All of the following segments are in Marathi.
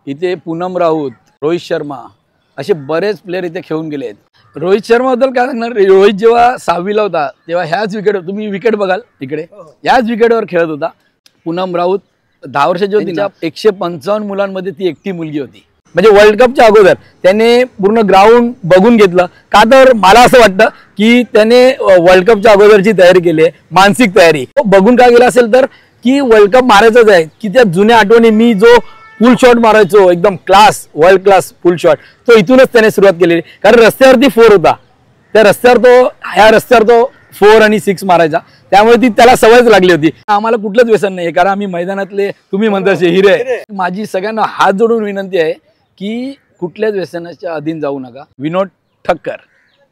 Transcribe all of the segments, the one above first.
इथे पूनम राऊत, रोहित शर्मा असे बरेच प्लेयर इथे खेळून गेले आहेत। रोहित शर्मा बद्दल काय सांगणार, रोहित जेव्हा 6वीला होता तेव्हा ह्याच विकेट, तुम्ही विकेट बघाल इकडे, ह्याच विकेटवर खेळत होता। पूनम राऊत 10 वर्षाची होती ना, 155 मुलांमध्ये ती एकटी मुलगी होती। म्हणजे वर्ल्ड कपच्या अगोदर त्याने पूर्ण ग्राउंड बघून घेतलं का, तर मला असं वाटतं की त्याने वर्ल्ड कपच्या अगोदरची तयारी केली आहे, मानसिक तयारी बघून काय केलं असेल तर, की वर्ल्ड कप मारायचंच आहे, की त्या जुन्या आठवणी, मी जो फुल शॉट मारायचो एकदम क्लास, वर्ल्ड क्लास फुल शॉट, तो इथूनच त्याने सुरुवात केलेली। कारण रस्त्यावरती 4 होता, त्या रस्त्यावर तो, ह्या रस्त्यावर तो 4 आणि 6 मारायचा, त्यामुळे ती त्याला सवयच लागली होती। आम्हाला कुठलंच व्यसन नाही, कारण आम्ही मैदानातले, तुम्ही म्हणता हिरे। माझी सगळ्यांना हात जोडून विनंती आहे की कुठल्याच व्यसनाच्या अधीन जाऊ नका। विनोद ठक्कर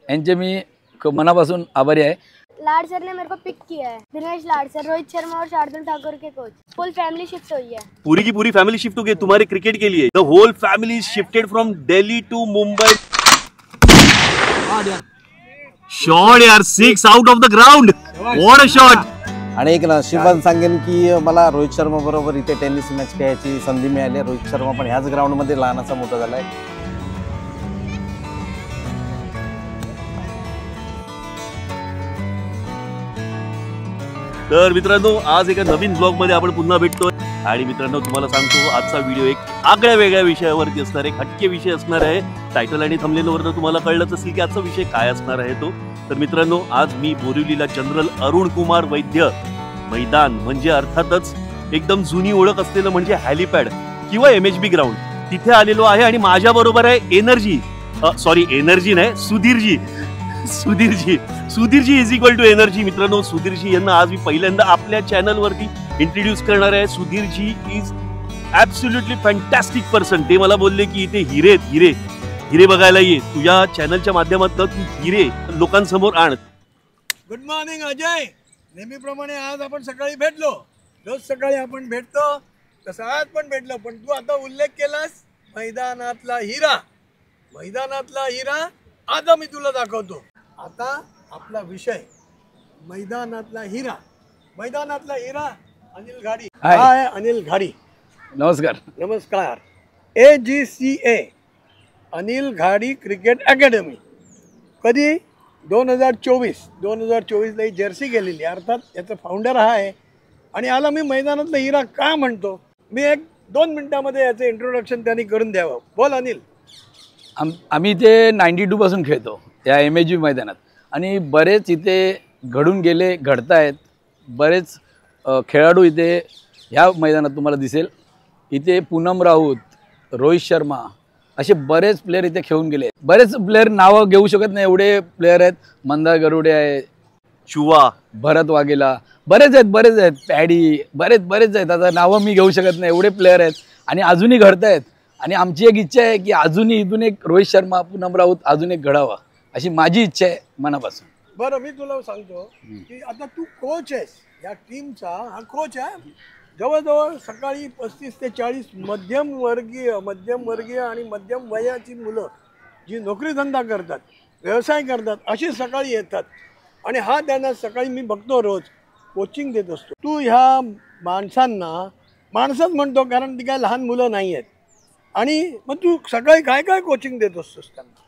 यांचे मी मनापासून आभारी आहे। लाड सर ने मेरे को पिक किया है, दिनेश लाड सर, रोहित शर्मा और शार्दुल ठाकुर के कोच। फुल फैमिली शिफ्ट हुई है, पूरी की पूरी फैमिली शिफ्ट हो गई तुम्हारे क्रिकेट के लिए। The whole family shifted from Delhi to Mumbai. Shot यार, 6 out of the ground, what a shot. आणि एक नशिबान सांगेन की मला रोहित शर्मा बरोबर इथे टेनिस मॅच खेळायची संधी मिळाली। रोहित शर्मा पण ह्याच ग्राउंड मध्ये लहानाचा मोठा झालाय। तर मित्रांनो, आज एका नवीन ब्लॉग मध्ये आपण पुन्हा भेटतोय। आणि मित्रांनो, तुम्हाला सांगतो आजचा व्हिडिओ एक आगळ्या वेगळ्या विषयावरती असणार, एक हटके विषय असणार आहे। टायटल आणि थंबनेलवरून तुम्हाला कळलंच असेल की आजचा विषय काय असणार आहे तो। तर मित्रांनो, आज मी बोरिवलीला जनरल अरुण कुमार वैद्य मैदान म्हणजे अर्थातच एकदम जुनी ओळख असलेलं म्हणजे हॅलिपॅड किंवा MHB ग्राउंड, तिथे आलेलो आहे। आणि माझ्या बरोबर आहे एनर्जी, सॉरी एनर्जी नाही, सुधीरजी इज इक्वल टू एनर्जी। मित्रांनो, सुधीरजी यांना आज मी पहिल्यांदा आपल्या चॅनल वरती इंट्रोड्यूस करणार आहे। सुधीरजी इज ऍब्सोल्युटली फॅन्टॅस्टिक पर्सन। ते मला बोलले की इथे हिरे बघायला ये, तुझ्या चॅनलच्या माध्यमातून तू हिरे लोकांसमोर आण। गुड मॉर्निंग अजय, नेहमीप्रमाणे आज आपण सकाळी भेटलो, रोज सकाळी आपण भेटतो, तसं आज पण भेटलो। पण तू आता उल्लेख केलास मैदानातला हिरा, मैदानातला हिरा आज मी तुला दाखवतो। आता आपला विषय मैदानातला हिरा, मैदानातला हिरा अनिल घाडी। हाय अनिल घाडी, नमस्कार। नमस्कार। AGCA अनिल घाडी क्रिकेट अकॅडमी कधी 2024 ला ही जर्सी गेलेली, अर्थात याचा फाउंडर हा आहे। आणि आला मी मैदानातला हिरा का म्हणतो, मी 1-2 मिनिटांमध्ये याचं इंट्रोडक्शन त्यांनी करून द्यावं। बोल अनिल। आम्ही इथे 92 पासून खेळतो या MHB मैदानात, आणि बरेच इथे घडून गेले, घडतायत बरेच खेळाडू इथे ह्या मैदानात तुम्हाला दिसेल। इथे पूनम राऊत, रोहित शर्मा असे बरेच प्लेयर इथे खेळून गेले। बरेच प्लेयर नावं घेऊ शकत नाही, एवढे प्लेयर आहेत। मंदार गरुडे आहे, चुवा, भरत वाघेला, बरेच आहेत, पॅडी, बरेच आहेत। आता नावं मी घेऊ शकत नाही, एवढे प्लेयर आहेत आणि अजूनही घडतायत। आणि आमची एक इच्छा आहे की अजूनही इथून एक रोहित शर्मा, पूनम राऊत अजून एक घडावा, अशी माझी इच्छा आहे मनापासून। बरं, मी तुला सांगतो की आता तू कोच आहेस या टीमचा, हा कोच आहे। जवळजवळ सकाळी 35 ते 40 मध्यमवर्गीय आणि मध्यम वयाची मुलं जी नोकरीधंदा करतात, व्यवसाय करतात, अशी सकाळी येतात। आणि हा त्यांना सकाळी मी बघतो, रोज कोचिंग देत असतो। तू ह्या माणसांना, माणसंच म्हणतो कारण ती काय लहान मुलं नाही आहेत, आणि मग तू सकाळी काय कोचिंग देत असतोस त्यांना?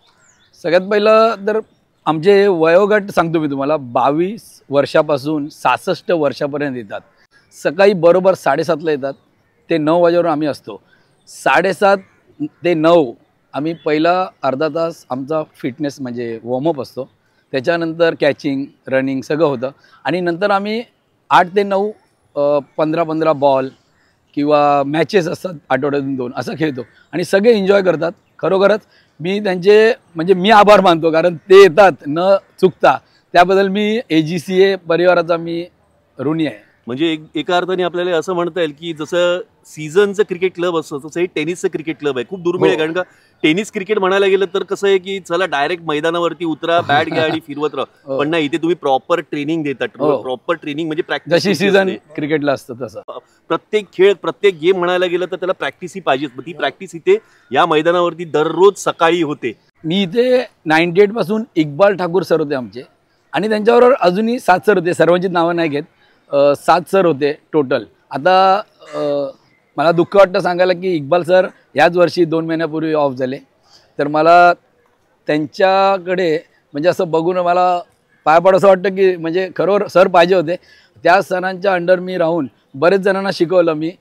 सगळ्यात पहिलं तर आमचे वयोगट सांगतो मी तुम्हाला, 22 वर्षापासून 66 वर्षापर्यंत येतात। सकाळी बरोबर 7:30ला येतात, ते 9 वाजेवर आम्ही असतो। 7:30 ते 9 आम्ही पहिला अर्धा तास आमचा फिटनेस म्हणजे वॉर्मअप असतो, त्याच्यानंतर कॅचिंग, रनिंग सगळं होतं। आणि नंतर आम्ही 8 ते 9 15 बॉल किंवा मॅचेस असतात आठवड्यातून 2 असं खेळतो, आणि सगळे एन्जॉय करतात। खरोखरच मी त्यांचे म्हणजे मी आभार मानतो, कारण ते येतात न चुकता, त्याबद्दल मी AGCA परिवाराचा मी ऋणी आहे। म्हणजे एका अर्थाने आपल्याला असं म्हणता येईल की जसं सीझनचं क्रिकेट क्लब असतं तसं हे टेनिसचं क्रिकेट क्लब आहे। खूप दुर्मिळ आहे, कारण का टेनिस क्रिकेट म्हणायला गेलं तर कसं आहे की चला डायरेक्ट मैदानावरती उतरा, बॅट घ्या आणि फिरवत राहा, पण नाही, इथे तुम्ही प्रॉपर ट्रेनिंग देतात। प्रॉपर ट्रेनिंग म्हणजे प्रॅक्टिस, जशी सीझन क्रिकेटला असतं तसं प्रत्येक खेळ, प्रत्येक गेम म्हणायला गेलं तर त्याला प्रॅक्टिस ही पाहिजेच। ती प्रॅक्टिस इथे या मैदानावरती दररोज सकाळी होते। मी इथे 98 पासून इक्बाल ठाकूर सर होते आमचे, आणि त्यांच्याबरोबर अजूनही 7 सर होते, सर्वांची नावं नाही घेत, 7 सर होते टोटल। आता मला दुःख वाटतं सांगायला की इक्बाल सर ह्याच वर्षी 2 महिन्यापूर्वी ऑफ झाले. तर मला त्यांच्याकडे म्हणजे असं बघून मला पाय पड असं वाटतं की म्हणजे खरोखर सर पाहिजे होते. त्या सरांच्या अंडर मी राहून बरेच जणांना शिकवलं मी.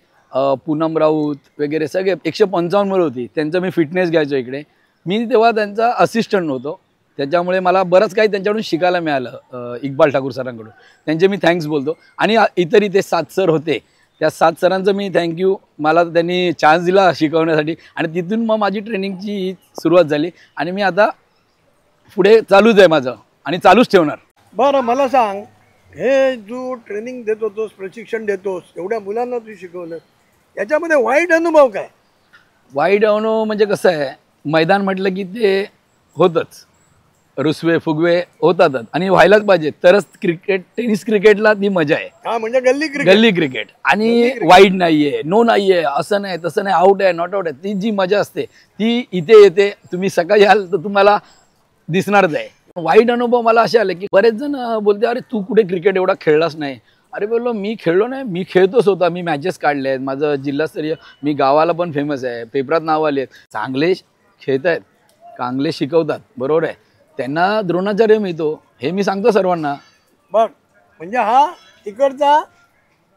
पूनम राऊत वगैरे सगळे 155 मुलं होती, त्यांचं मी फिटनेस घ्यायचो इकडे. मी तेव्हा त्यांचा असिस्टंट होतो, त्याच्यामुळे मला बरंच काही त्यांच्याकडून शिकायला मिळालं इक्बाल ठाकूर सरांकडून. त्यांचे मी थँक्स बोलतो. आणि इतर इथे 7 सर होते, त्या 7 सरांचं मी थँक्यू. मला त्यांनी चान्स दिला शिकवण्यासाठी आणि तिथून मग माझी ट्रेनिंगची सुरुवात झाली आणि मी आता पुढे चालूच आहे माझं आणि चालूच ठेवणार. बरं मला सांग, हे तू ट्रेनिंग देत होतोस, प्रशिक्षण देतोस, एवढ्या मुलांना तू शिकवलं, याच्यामध्ये वाईट अनुभव काय? वाईट अनुभव म्हणजे कसं आहे, मैदान म्हटलं की ते होतच, रुसवे फुगवे होतातच आणि व्हायलाच पाहिजे, तरच क्रिकेट टेनिस क्रिकेटला ती मजा आहे. हा म्हणजे गल्ली क्रिकेट. गल्ली क्रिकेट आणि वाईट नाहीये, नो नाहीये, असं नाही तसं नाही, आउट आहे नॉट आउट आहे, ती जी मजा असते ती इथे येते. तुम्ही सकाळी याल तर तुम्हाला दिसणारच आहे. वाईट अनुभव मला असे आले की बरेच जण बोलते अरे तू कुठे क्रिकेट एवढा खेळलाच नाही. अरे बोललो मी खेळलो नाही, मी खेळतोच होता, मी मॅचेस काढले आहेत, माझं जिल्हास्तरीय, मी गावाला पण फेमस आहे, पेपरात नाव आले. चांगले खेळत आहेत, चांगले शिकवतात, बरोबर आहे, त्यांना द्रोणाचार्य मिळतो, हे मी सांगतो सर्वांना. बघ म्हणजे हा इकडचा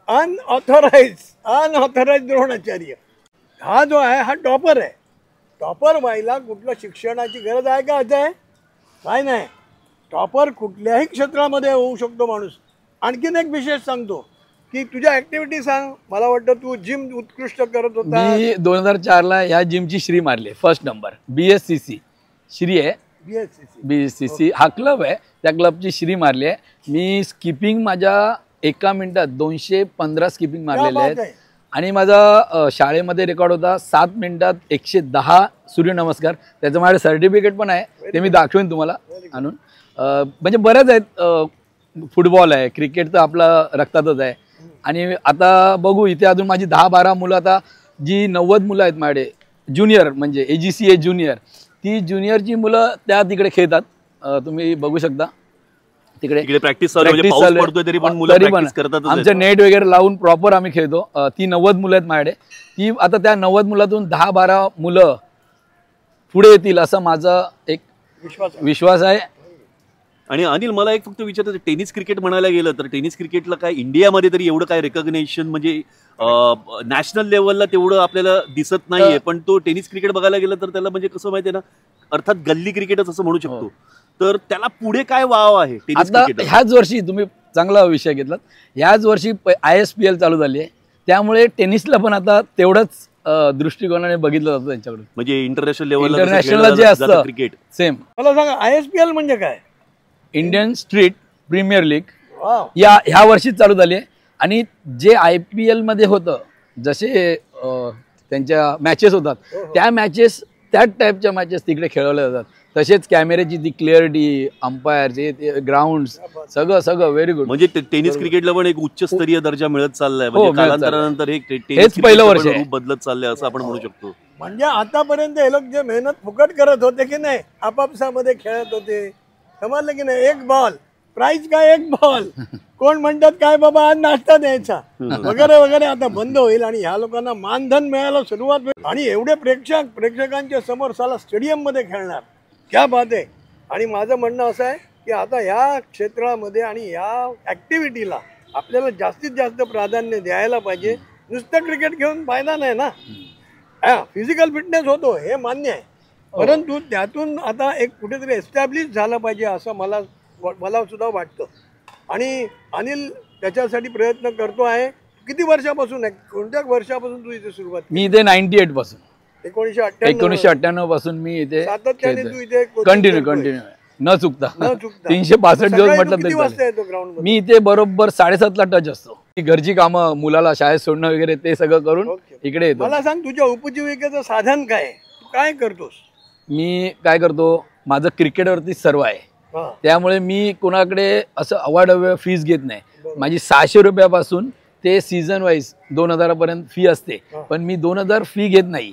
अनऑथराइज द्रोणाचार्य हा जो आहे हा टॉपर आहे. टॉपर व्हायला कुठलं शिक्षणाची गरज आहे का अजय? काय नाही, टॉपर कुठल्याही क्षेत्रामध्ये होऊ शकतो माणूस. आणखीन एक विशेष सांगतो की तुझ्या ऍक्टिव्हिटी सांग. मला वाटतं तू जिम उत्कृष्ट करत होता. मी 2004ला ह्या जिमची श्री मारली, फर्स्ट नंबर. BSCC श्री आहे, BSCC हा क्लब आहे, त्या क्लबची श्री मारली आहे. मी स्किपिंग माझ्या 1 मिनिटात 215 स्किपिंग मारलेले आहेत आणि माझा शाळेमध्ये रेकॉर्ड होता 7 मिनिटात 110 सूर्यनमस्कार. त्याचं माझं सर्टिफिकेट पण आहे, ते मी दाखवेन तुम्हाला आणून. म्हणजे बरेच आहेत. फुटबॉल आहे, क्रिकेट तर आपला रक्तातच आहे. आणि आता बघू इथे अजून माझी 10-12 मुलं, आता जी 90 मुलं आहेत माझे ज्युनियर, म्हणजे AGCA ज्युनियर, ती ज्युनियरची मुलं त्या तिकडे खेळतात. तुम्ही बघू शकता तिकडे प्रॅक्टिस पडतोय तरी पण मुलं प्रॅक्टिस करतात. आमचं नेट वगैरे लावून प्रॉपर आम्ही खेळतो. ती 90 मुलं आहेत माझ्याकडे. ती आता त्या 90 मुलातून 10-12 मुलं पुढे येतील असा माझा एक विश्वास आहे. आणि अनिल मला एक फक्त विचारायचं, टेनिस क्रिकेट म्हणायला गेलं तर टेनिस क्रिकेटला काय इंडियामध्ये तरी एवढं काय रेकॉग्नेशन म्हणजे नॅशनल लेवलला तेवढं आपल्याला दिसत नाहीये. पण तो टेनिस क्रिकेट बघायला गेलं तर त्याला म्हणजे कसं माहितीये ना, अर्थात गल्ली क्रिकेटच असं म्हणू शकतो. तर त्याला पुढे काय वाव आहे टेनिस क्रिकेट? ह्याच वर्षी तुम्ही चांगला विषय घेतलात. ह्याच वर्षी ISPL चालू झाली आहे, त्यामुळे टेनिसला पण आता तेवढंच दृष्टिकोनाने बघितलं जातं त्यांच्याकडून. म्हणजे इंटरनॅशनल जे असतं क्रिकेट सेम. मला सांगा ISPL म्हणजे काय? इंडियन स्ट्रीट प्रीमियर लीग ह्या वर्षी चालू झाली आहे. आणि जे IPL मध्ये होतं, जसे त्यांच्या मॅचेस होतात, त्या मॅचेस त्याच टाईपच्या मॅचेस तिकडे खेळवल्या जातात. तसेच कॅमेऱ्याची ती क्लिअरिटी, अंपायरचे ग्राउंड, सगळं व्हेरी गुड. म्हणजे टेनिस क्रिकेटला पण एक उच्चस्तरीय दर्जा मिळत चाललाय. म्हणजे कालांतरानंतर हेच पहिलं वर्ष आहे, रूप बदलत चाललंय असं आपण म्हणू शकतो. म्हणजे आतापर्यंत हे लोक जे मेहनत फुकट करत होते की नाही, आपापसामध्ये खेळत होते, समजलं की नाही, 1 बॉल प्राइस काय, 1 बॉल, कोण म्हणतात काय बाबा आज नाश्ता द्यायचा वगैरे वगैरे, आता बंद होईल. आणि ह्या लोकांना मानधन मिळायला सुरुवात होईल. आणि एवढे प्रेक्षकांच्या समोर साला स्टेडियम मध्ये खेळणार, क्या बात आहे. आणि माझं म्हणणं असं आहे की आता ह्या क्षेत्रामध्ये आणि ह्या ऍक्टिव्हिटीला आपल्याला जास्तीत जास्त प्राधान्य द्यायला पाहिजे. नुसतं क्रिकेट खेळून फायदा नाही ना. फिजिकल फिटनेस होतो हे मान्य आहे, परंतु त्यातून आता एक कुठेतरी एस्टॅब्लिश झालं पाहिजे असं मला सुद्धा वाटतं. आणि अनिल त्याच्यासाठी प्रयत्न करतो आहे. किती वर्षापासून आहे, कोणत्या वर्षापासून तू इथे सुरुवात? मी इथे 98 पासून, 1998 पासून मी इथे सातत्याने तू इथे कंटिन्यू न चुकता 365 दिवस म्हटलं तरी. मी इथे बरोबर 7:30ला टच असतो. घरची कामं, मुलाला शाळेत सोडणं वगैरे ते सगळं करून इकडे येतो. मला सांग, तुझ्या उपजीविकेचं साधन काय, तू काय करतोस? मी काय करतो, माझं क्रिकेटवरती सर्व आहे, त्यामुळे मी कोणाकडे असं अवाढव्य फीस घेत नाही. माझी 600 रुपयापासून ते सीझन वाईज 2000 पर्यंत फी असते, पण मी 2000 फी घेत नाही.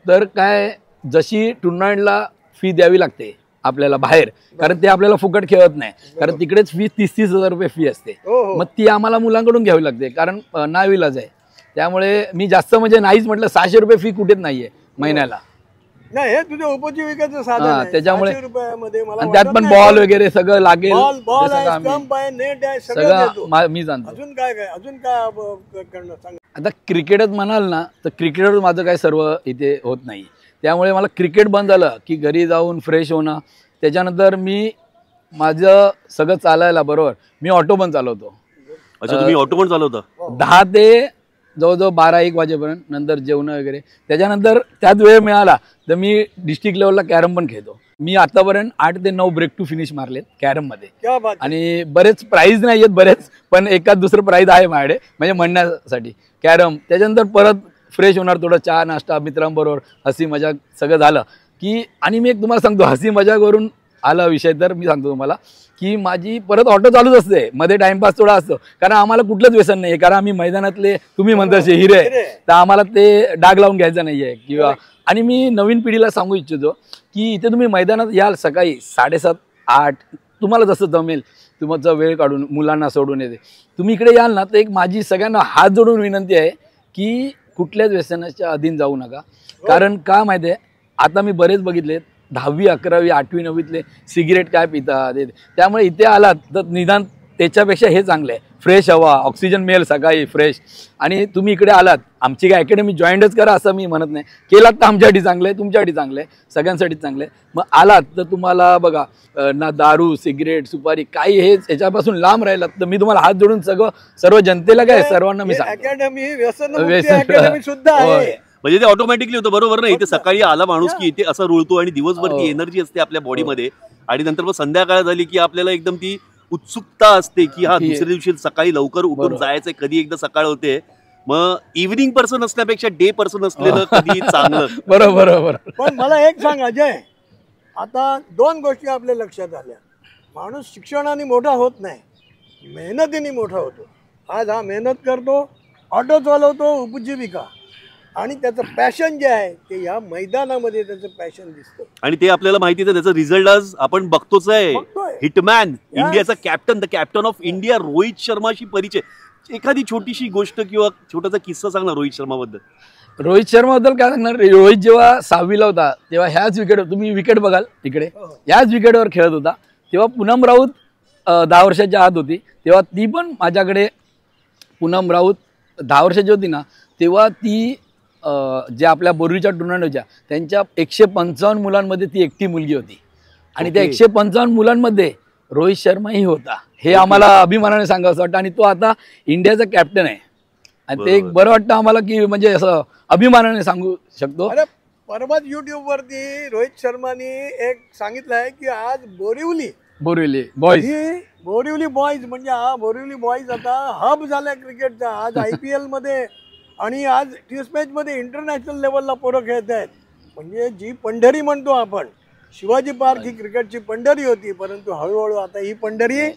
तर काय, जशी टुर्नामेंटला फी द्यावी लागते आपल्याला बाहेर, कारण ते आपल्याला फुकट खेळत नाही, कारण तिकडेच फी 30,000 रुपये फी असते. मग ती आम्हाला मुलांकडून घ्यावी लागते, कारण नाविलाज आहे. त्यामुळे मी जास्त म्हणजे नाहीच म्हटलं, 600 रुपये फी कुठेच नाहीये महिन्याला. नाही हे तुझ्या उपजीविकेचं साधन हा, आहे. त्याच्यामुळे 600 रुपयामध्ये मला आणि त्यात वाटत पण नाही बॉल का? वगैरे सगळं लागेल, बॉल ते सगळं आहे, आम्ही- स्टंप आहे, नेट आहे, सगळं देतो. सगळं मी जाणतो. अजून काय करणं सांग. आता क्रिकेटच म्हणाल ना तर क्रिकेटवर माझं काय सर्व इथे होत नाही. त्यामुळे मला क्रिकेट बंद झालं की घरी जाऊन फ्रेश होणं, त्याच्यानंतर मी माझं सगळं चालायला बरोबर मी ऑटो पण चालवतो. अच्छा, तुम्ही ऑटो पण चालवता? 10 ते जवळजवळ 12-1 वाजेपर्यंत, नंतर जेवण वगैरे. त्याच्यानंतर त्यात वेळ मिळाला तर मी डिस्ट्रिक्ट लेवलला कॅरम पण खेळतो. मी आतापर्यंत 8 ते 9 ब्रेक टू फिनिश मारलेत कॅरममध्ये. क्या बात आहे. आणि बरेच प्राईज नाही आहेत बरेच, पण एखाद दुसरं प्राईज आहे माझ्याकडे म्हणजे म्हणण्यासाठी कॅरम. त्याच्यानंतर परत फ्रेश होणार, थोडं चहा नाश्ता मित्रांबरोबर, हसी मजाक सगळं झालं की. आणि मी एक तुम्हाला सांगतो, हसी मजाकवरून आला विषय तर मी सांगतो तुम्हाला की माझी परत ऑटो चालूच असते, मध्ये टाइमपास थोडा असतो, कारण आम्हाला कुठलंच व्यसन नाही, कारण आम्ही मैदानातले तुम्ही म्हणता हिरे, तर आम्हाला ते डाग लावून घ्यायचं नाहीये किंवा. आणि मी नवीन पिढीला सांगू इच्छितो की इथे तुम्ही मैदानात याल सकाळी 7:30-8, तुम्हाला जसं जमेल तुमचा वेळ काढून मुलांना सोडून येते तुम्ही इकडे याल ना, तर एक माझी सगळ्यांना हात जोडून विनंती आहे की कुठल्याच व्यसनाच्या अधीन जाऊ नका. कारण का माहिती आहे, आता मी बरेच बघितले 10वी 11वी 8वी 9वीतले सिगरेट काय पितात, त्यामुळे इथे आलात तर निदान त्याच्यापेक्षा हे चांगलं आहे, फ्रेश हवा, ऑक्सिजन मिळेल सकाळी फ्रेश. आणि तुम्ही इकडे आलात, आमची काय अकॅडमी जॉईनच करा असं मी म्हणत नाही, केलात तर आमच्यासाठी चांगलं आहे, तुमच्यासाठी चांगलं आहे, सगळ्यांसाठी चांगलं आहे. मग आलात तर तुम्हाला बघा ना दारू सिगरेट सुपारी काही हे याच्यापासून लांब राहिलात तर मी तुम्हाला हात जोडून सर्व जनतेला काय सर्वांना मी सांगतो, अकॅडमी व्यसन व्यसन- अकॅडमी सुद्धा आहे. होय. म्हणजे ते ऑटोमॅटिकली होतं, बरोबर ना? इथे सकाळी आला माणूस की इथे असा रुळतो आणि दिवसभर ती एनर्जी असते आपल्या बॉडीमध्ये, आणि नंतर मग संध्याकाळ झाली की आपल्याला एकदम ती उत्सुकता असते की हा दुसऱ्या दिवशी सकाळी लवकर उठून जायचंय, कधी एकदा सकाळ होते. मग इव्हिनिंग पर्सन असण्यापेक्षा डे पर्सन असलेलं कधी चांगलं. बरोबर बरोबर. पण मला एक सांग अजय, आता 2 गोष्टी आपल्या लक्षात आल्या. माणूस शिक्षणाने मोठा होत नाही, मेहनतीने मोठा होतो. आज हा मेहनत करतो, ऑटो चालवतो, उपजीविका, आणि त्याचं पॅशन जे आहे ते या मैदानामध्ये त्याचं पॅशन दिसतं. आणि ते आपल्याला माहिती आहे, त्याचा रिझल्ट आज आपण बघतोच आहे. बघतोय. हिटमॅन, इंडियाचा captain, the captain of India Rohit शर्माशी परिचय. एखादी छोटीशी गोष्ट किंवा छोटासा किस्सा सांग ना रोहित शर्मा बद्दल. रोहित शर्माबद्दल काय सांगणार, रोहित जेव्हा 6वीला होता तेव्हा ह्याच विकेट, तुम्ही विकेट बघाल इकडे, ह्याच विकेटवर खेळत होता. तेव्हा पूनम राऊत 10 वर्षाच्या आत होती, तेव्हा ती पण माझ्याकडे, पूनम राऊत 10 वर्षाची होती ना, तेव्हा ती ज्या आपल्या बोरीच्या टुर्नामेंट होत्या त्यांच्या 155 मुलांमध्ये ती एकटी मुलगी होती. आणि त्या 155 मुलांमध्ये रोहित शर्माही होता. हे आम्हाला अभिमानाने सांगावं वाटतं. आणि तो आता इंडियाचा कॅप्टन आहे. आणि ते एक बरं वाटतं आम्हाला की म्हणजे असं अभिमानाने सांगू शकतो. अरे परवाच युट्यूब वरती रोहित शर्माने एक सांगितलं आहे की आज बोरिवली बॉयज, ही बोरिवली बॉयज म्हणजे हा बोरिवली बॉयज आता हब झालाय क्रिकेटचा. आज IPL मध्ये आणि आज टेस्ट मॅच मध्ये इंटरनॅशनल लेवलला पोरं खेळत आहेत. म्हणजे जी पंढरी म्हणतो आपण, शिवाजी पार्क ही क्रिकेटची पंढरी होती, परंतु हळूहळू आता ही पंढरी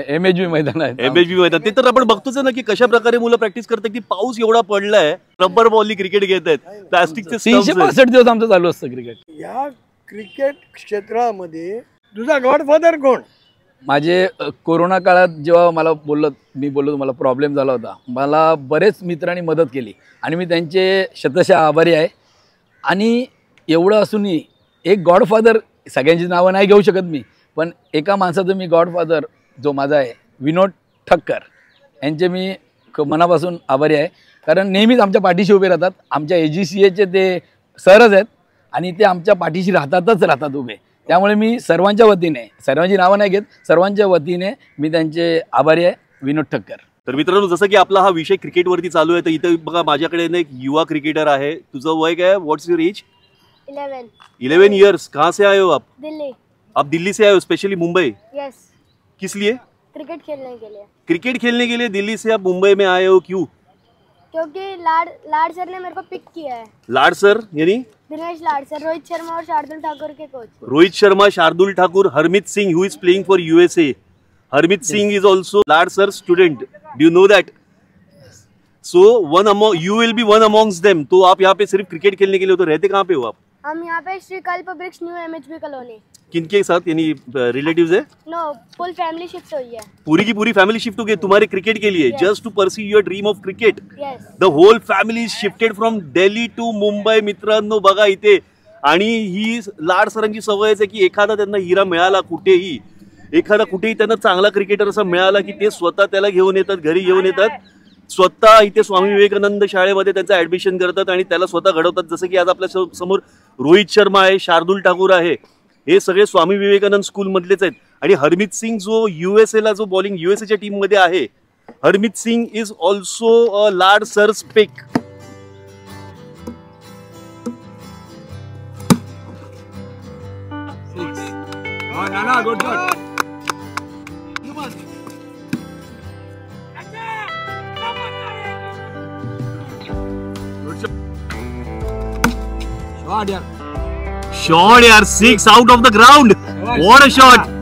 MHB मैदान आहे. MHB मैदान, ते तर आपण बघतोच ना की कशा प्रकारे मुलं प्रॅक्टिस करतात. की पाऊस एवढा पडलाय, रबर बॉलनी क्रिकेट घेत आहेत, प्लास्टिकचे 365 दिवस आमचं चालू असतं क्रिकेट. या क्रिकेट क्षेत्रामध्ये तुझा गॉडफादर कोण? माझे कोरोना काळात जेव्हा मी बोललो तुम्हाला प्रॉब्लेम झाला होता, मला बरेच मित्रांनी मदत केली आणि मी त्यांचे शतशः आभारी आहे. आणि एवढं असूनही एक गॉडफादर, सगळ्यांची नावं नाही घेऊ शकत मी, पण एका माणसाचं मी गॉडफादर जो माझा आहे, विनोद ठक्कर यांचे मी मनापासून आभारी आहे. कारण नेहमीच आमच्या पाठीशी उभे राहतात. आमच्या AGCAचे ते सरच आहेत आणि ते आमच्या पाठीशी राहतात उभे. त्यामुळे मी सर्वांच्या वतीने, सर्वांची नावं नाही घेत, सर्वांच्या वतीने मी त्यांचे आभारी आहे, विनोद ठक्कर. तर मित्रांनो, जसं की आपला हा विषय क्रिकेटवरती चालू आहे, तर इथे बघा माझ्याकडे एक युवा क्रिकेटर आहे. तुझं वय काय? व्हॉट्स युअर एज? 11 ईयर्स. कहाँ से आए हो आप? दिल्ली. आप दिल्ली से आए हो, स्पेशली मुंबई. यस, किस लिए? क्रिकेट खेलने के लिए. क्रिकेट खेलने के लिए दिल्ली से आप मुंबई में आए हो, क्यों? क्योंकि लाड सर ने मेरे को पिक किया है. लाड सर यानी दिनेश लाड सर, रोहित शर्मा और शार्दुल ठाकुर के coach. Rohit Sharma, Shardul Thakur, Harmeet Singh who is playing for USA. Harmeet Singh is also Lad sir student. Do you know that? So you will be one amongst them. तो आप यहाँ पे सिर्फ क्रिकेट खेलने के लिए हो, तो रहते कहाँ पे हो आप? हम यहाँ पे श्री कल्प वृक्ष न्यू MHB कॉलोनी। किनके साथ यानी रिलेटिव्स है? नो, फुल फैमिली शिफ्ट हुई है। पूरी की पूरी फैमिली शिफ्ट हो गई तुम्हारे क्रिकेट के लिए, just to pursue your dream of cricket. Yes. The whole family is shifted from Delhi to Mumbai. मित्रांनो बघा इथे, आणि ही लाड सरांची सवयच आहे की एखादा त्यांना हिरा मिळाला कुठेही, एखादा कुठेही त्यांना चांगला क्रिकेटर असा मिळाला की ते स्वतः त्याला घेऊन येतात, घरी घेऊन येतात, स्वतः इथे स्वामी विवेकानंद शाळेमध्ये त्याचं ऍडमिशन करतात आणि त्याला स्वतः घडवतात. जसं की आज आपल्या समोर रोहित शर्मा आहे, शार्दुल ठाकूर आहे, हे सगळे स्वामी विवेकानंद स्कूल मधलेच आहेत. आणि हरमित सिंग जो USA ला जो बॉलिंग USA च्या टीम मध्ये आहे, Harmit Singh is also Lad sir's pick. Good shot. Shot यार. शॉट यार, 6 out of the ground. What a shot.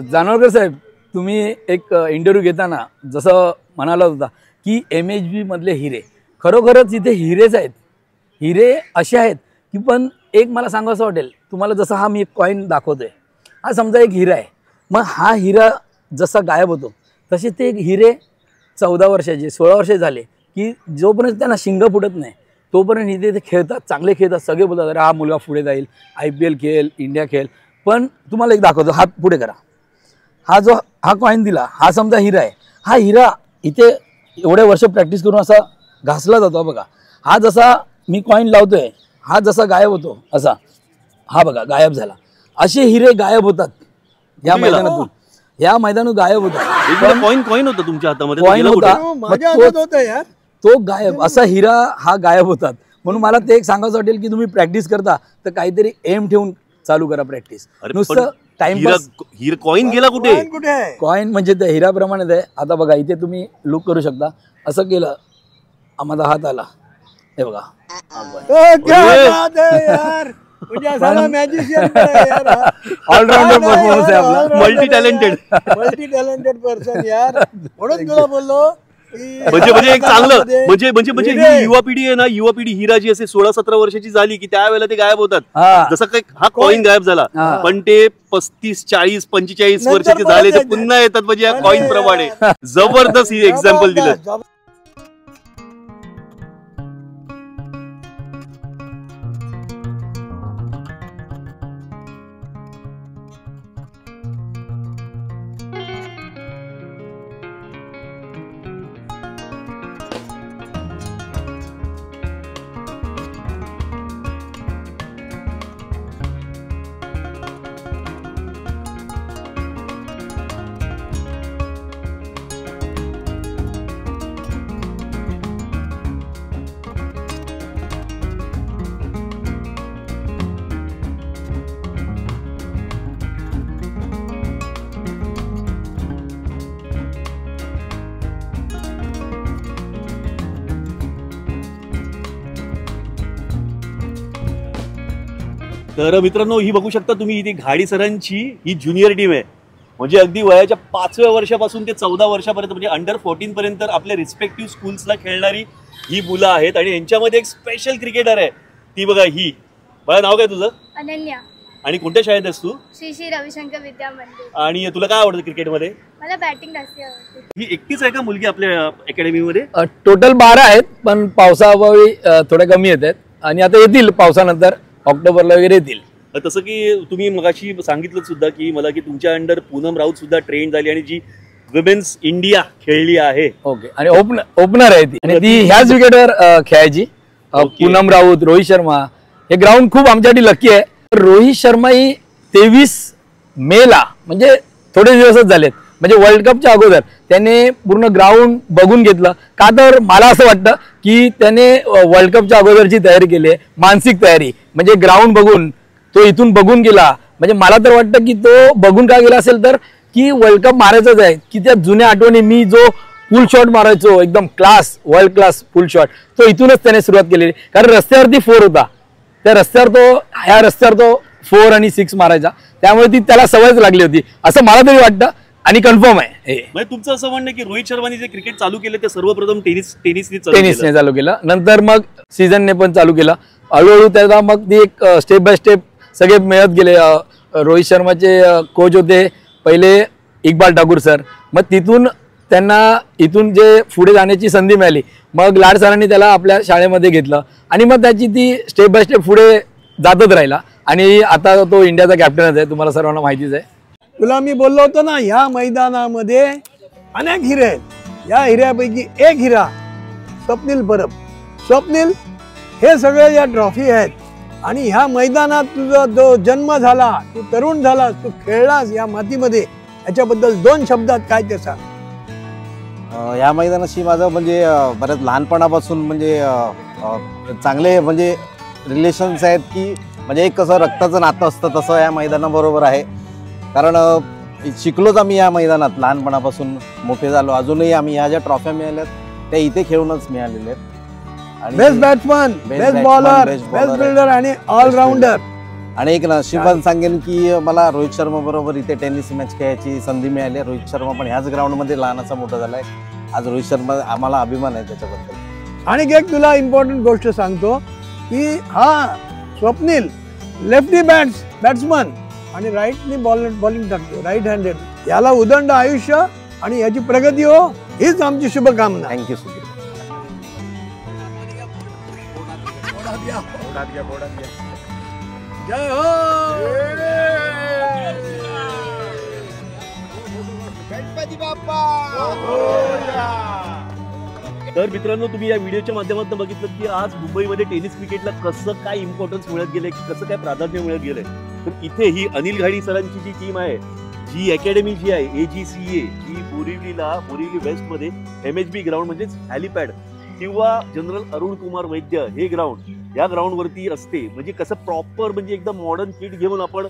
Janorkar साहेब, तुम्ही एक इंटरव्ह्यू घेताना जसं म्हणाला होता की MHB मधले हिरे, खरोखरच इथे हिरेच आहेत. हिरे असे आहेत की पण एक मला सांगावंसं वाटेल तुम्हाला, जसं हा मी एक कॉईन दाखवतोय, हा समजा एक हिरा आहे, मग हा हिरा जसा गायब होतो तसे ते हिरे 14 वर्षाचे 16 वर्षे झाले की जोपर्यंत त्यांना शिंग फुटत नाही तोपर्यंत इथे ते खेळतात, चांगले खेळतात, सगळे बोलतात अरे हा मुलगा पुढे जाईल, IPL खेळ, इंडिया खेळ. पण तुम्हाला एक दाखवतो, हात पुढे करा. हा कॉईन दिला, हा समजा हिरा आहे. हा हिरा इथे एवढे वर्ष प्रॅक्टिस करून असा घासला जातो बघा. हा जसा मी कॉईन लावतोय, हा जसा गायब होतो असा हा बघा गायब झाला. असे हिरे गायब होतात या मैदानातून, या मैदानात गायब होतात. कॉईन होता तुमच्या हातामध्ये, कॉईन होता, माझ्या हातात होतं यार. तो गायब, असा हिरा हा गायब होतात. म्हणून मला ते एक सांगायचं वाटेल की तुम्ही प्रॅक्टिस करता तर काहीतरी एम ठेवून चालू करा प्रॅक्टिस. नुसतं टाइमपास. कॉईन गेला कुठे? कुठे आहे? कॉईन म्हणजे त्या हिराप्रमाणेच आहे. आता बघा इथे तुम्ही लुक करू शकता, असं केलं माझा हात आला, हे बघा क्या बात है यार. म्हणजे असा मॅजिशियन यार, ऑलराऊंडर परफॉर्मन्स आहे आपला, मल्टी टॅलेंटेड पर्सन यार. म्हणून तुला बोललो म्हणजे एक चांगलं म्हणजे ही युवा पिढी आहे ना, युवा पिढी हिरा जी असे 16-17 वर्षाची झाली की त्यावेळेला ते गायब होतात. जसं काही हा कॉईन गायब झाला, पण ते 35-40-45 वर्षाचे झाले ते पुन्हा येतात. म्हणजे या कॉईन प्रमाणे जबरदस्त ही एक्झाम्पल दिलं. तर मित्रांनो, ही बघू शकता तुम्ही, इथे घाडी सरांची ही ज्युनियर टीम आहे. म्हणजे अगदी वयाच्या 5व्या वर्षापासून ते 14 वर्षापर्यंत, म्हणजे अंडर 14 पर्यंत आपल्या रिस्पेक्टिव्ह स्कूल्सला खेळणारी ही मुलं आहेत. आणि यांच्यामध्ये एक स्पेशल क्रिकेटर आहे, ती बघा ही. बघा नाव काय तुझं? अनन्या. आणि कोणत्या शाळेत आहेस तू? श्री श्री रविशंकर विद्या मंदिर. आणि तुला काय आवडतं क्रिकेटमध्ये? मला बॅटिंग जास्त आवडते. ही एकटीच आहे का मुलगी आपल्या अकॅडमीमध्ये? टोटल 12 आहेत, पण पावसाअभावी थोड्या कमी येत आहेत आणि आता येतील पावसानंतर, ऑक्टोबरला वगैरे येतील. तसं की तुम्ही मगाशी सांगितलं सुद्धा की मला की तुमच्या अंडर पूनम राऊत सुद्धा ट्रेन झाली आणि जी विमेन्स इंडिया खेळली आहे. ओके. आणि ओपनर आहे ती, आणि ती ह्याच विकेटवर खेळायची. पूनम राऊत, रोहित शर्मा. हे ग्राउंड खूप आमच्यासाठी लकी आहे. रोहित शर्मा ही 23 मेला, म्हणजे थोडे दिवसच झालेत, म्हणजे वर्ल्ड कपच्या अगोदर त्याने पूर्ण ग्राउंड बघून घेतलं. का तर मला असं वाटतं की त्याने वर्ल्ड कपच्या अगोदरची तयारी केली आहे, मानसिक तयारी, म्हणजे ग्राउंड बघून तो इथून बघून गेला. म्हणजे मला तर वाटतं की तो बघून का गेला असेल तर की वर्ल्ड कप मारायचंच आहे. की त्या जुन्या आठवणी, मी जो फुल शॉट मारायचो एकदम क्लास, वर्ल्ड क्लास फुल शॉट, तो इथूनच त्याने सुरुवात केलेली. कारण रस्त्यावरती 4 होता, त्या रस्त्यावर ह्या रस्त्यावर तो 4 आणि 6 मारायचा, त्यामुळे ती त्याला सवयच लागली होती असं मला तरी वाटतं आणि कन्फर्म आहे. म्हणजे तुमचं असं म्हणणं की रोहित शर्माने जे क्रिकेट चालू केलं ते सर्वप्रथम टेनिसने चालू केलं, नंतर मग सीझनने पण चालू केलं. हळूहळू त्याला मग ती एक स्टेप बाय स्टेप सगळे मिळत गेले. रोहित शर्माचे कोच होते पहिले इक्बाल ठाकूर सर, मग तिथून त्यांना इथून जे पुढे जाण्याची संधी मिळाली, मग लाड सरांनी त्याला आपल्या शाळेमध्ये घेतलं आणि मग त्याची ती स्टेप बाय स्टेप पुढे जातच राहिला आणि आता तो इंडियाचा कॅप्टनच आहे, तुम्हाला सर्वांना माहितीच आहे. तुला मी बोललो होतो ना, ह्या मैदानामध्ये अनेक हिरे आहेत. या हिऱ्यापैकी एक हिरा स्वप्नील परब. स्वप्नील, हे सगळे या ट्रॉफी आहेत आणि ह्या मैदानात तुझा जो जन्म झाला, तू तरुण झालास, तू खेळलास या मातीमध्ये, याच्याबद्दल 2 शब्दात काय ते सांग. या मैदानाशी माझं म्हणजे बऱ्याच लहानपणापासून म्हणजे चांगले म्हणजे रिलेशन्स आहेत. की म्हणजे एक कसं रक्ताचं नातं असतं तसं या मैदानाबरोबर आहे. कारण शिकलोच आम्ही या मैदानात, लहानपणापासून मोठे झालो. अजूनही आम्ही ह्या ज्या ट्रॉफ्या मिळाल्यात त्या इथे खेळूनच मिळालेल्या आहेत. Best batsman, best bowler, best fielder आणि ऑलराऊंडर. आणि एक नशिबान सांगेन की मला रोहित शर्मा बरोबर इथे टेनिस मॅच खेळायची संधी मिळाली. रोहित शर्मा पण ह्याच ग्राउंडमध्ये लहानाचा मोठा झालाय. आज रोहित शर्मा आम्हाला अभिमान आहे त्याच्याबद्दल. आणि एक तुला इम्पॉर्टंट गोष्ट सांगतो की हा स्वप्नील लेफ्टी बॅट्समन आणि राईटनी बॉलिंग टाकतो, राईट हँडेड. याला उदंड आयुष्य आणि याची प्रगती हो, हीच आमची शुभकामना. थँक्यू सुधीर. जय हो. गणपती बाप्पा. तर मित्रांनो, तुम्ही या व्हिडिओच्या माध्यमातून बघितलं की आज मुंबईमध्ये टेनिस क्रिकेटला कसं काय इम्पॉर्टन्स मिळत गेलंय, कसं काय प्राधान्य मिळत गेलंय. तर इथे ही अनिल घाडी सरांची जी टीम आहे, जी अकॅडमी जी आहे AGCA, जी बोरिवली वेस्टमध्ये MHB ग्राउंड म्हणजेच हॅलिपॅड किंवा जनरल अरुण कुमार वैद्य हे ग्राउंड, या ग्राउंडवरती असते. म्हणजे कसं प्रॉपर, म्हणजे एकदम मॉडर्न किट घेऊन आपण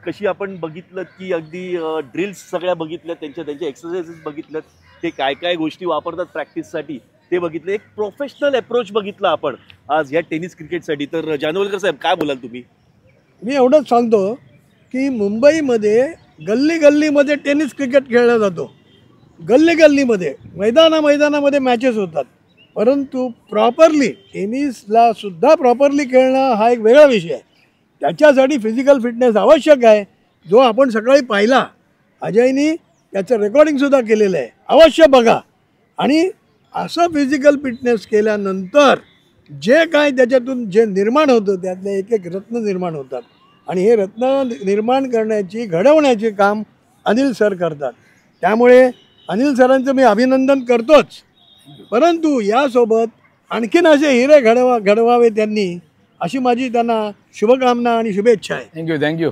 कशी आपण बघितलं की अगदी ड्रिल्स सगळ्या बघितल्यात, त्यांच्या एक्सरसाइजेस बघितल्यात, ते काय गोष्टी वापरतात प्रॅक्टिससाठी ते बघितलं. एक प्रोफेशनल अप्रोच बघितला आपण आज या टेनिस क्रिकेटसाठी. तर जानवलकर साहेब, काय बोलाल तुम्ही? मी एवढंच सांगतो की मुंबईमध्ये गल्लीमध्ये टेनिस क्रिकेट खेळला जातो. गल्लीमध्ये मैदानामध्ये मॅचेस होतात, परंतु प्रॉपरली टेनिसला सुद्धा प्रॉपरली खेळणं हा एक वेगळा विषय आहे. त्याच्यासाठी फिजिकल फिटनेस आवश्यक आहे, जो आपण सकाळी पाहिला. अजयनी त्याचं रेकॉर्डिंगसुद्धा केलेलं आहे, अवश्य बघा. आणि असं फिजिकल फिटनेस केल्यानंतर जे काय त्याच्यातून जे निर्माण होतं, त्यातले एक रत्न निर्माण होतात. आणि हे रत्न निर्माण करण्याची, घडवण्याचे काम अनिल सर करतात. त्यामुळे अनिल सरांचं मी अभिनंदन करतोच, परंतु यासोबत आणखीन असे हिरे घडवावे त्यांनी, अशी माझी त्यांना शुभकामना आणि शुभेच्छा आहे. थँक्यू.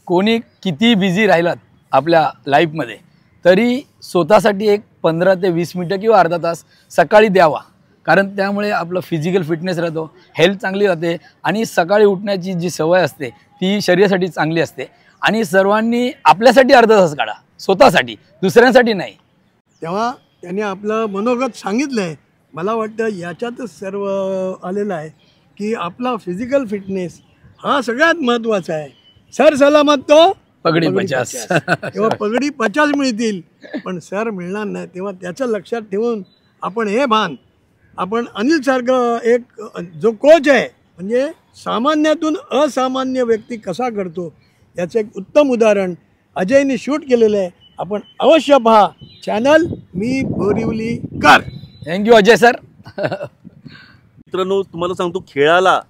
कोणी किती बिझी राहिलात आपल्या लाईफमध्ये, तरी स्वतःसाठी एक 15 ते 20 मिनटं किंवा अर्धा तास सकाळी द्यावा. कारण त्यामुळे आपलं फिजिकल फिटनेस राहतो, हेल्थ चांगली राहते आणि सकाळी उठण्याची जी सवय असते ती शरीरासाठी चांगली असते. आणि सर्वांनी आपल्यासाठी अर्धा तास काढा, स्वतःसाठी, दुसऱ्यांसाठी नाही. तेव्हा त्यांनी आपलं मनोगत सांगितलं आहे. मला वाटतं याच्यातच सर्व आलेलं आहे की आपला फिजिकल फिटनेस हा सगळ्यात महत्त्वाचा आहे. सर सलामत तो पगडी 50. तेव्हा पगडी 50 मिळतील, पण सर मिळणार नाही. तेव्हा त्याचं लक्षात ठेवून आपण हे भान, आपण अनिल सारखं एक जो कोच आहे म्हणजे सामान्यातून असामान्य व्यक्ती कसा घडतो याचं एक उत्तम उदाहरण अजयने शूट केलेलं आहे. आपण अवश्य पहा चॅनल मी बोरिवलीकर. Thank you Ajay sir. मित्रांनो तुम्हाला सांगतो खेळाला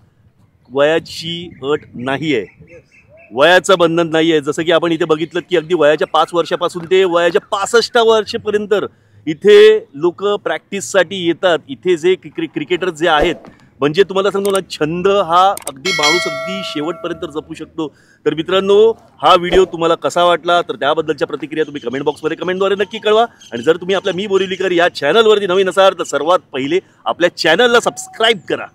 वयाची अट नाही आहे, वयाचं बंधन नाही आहे. जसं की आपण इथे बघितलं की अगदी वयाच्या 5 वर्षापासून ते वयाच्या 65 वर्षापर्यंत इथे लोक प्रॅक्टिससाठी येतात. इथे जे क्रिकेटर जे आहेत म्हणजे तुम्हाला सांगतो ना छंद हा अगदी माणूस अगदी शेवटपर्यंत जपू शकतो. तर मित्रांनो हा व्हिडिओ तुम्हाला कसा वाटला तर त्याबद्दलच्या प्रतिक्रिया तुम्ही कमेंट बॉक्समध्ये कमेंटद्वारे नक्की कळवा. आणि जर तुम्ही आपल्या मी बोरिवलीकर या चॅनलवरती नवीन असाल तर सर्वात पहिले आपल्या चॅनलला सबस्क्राईब करा.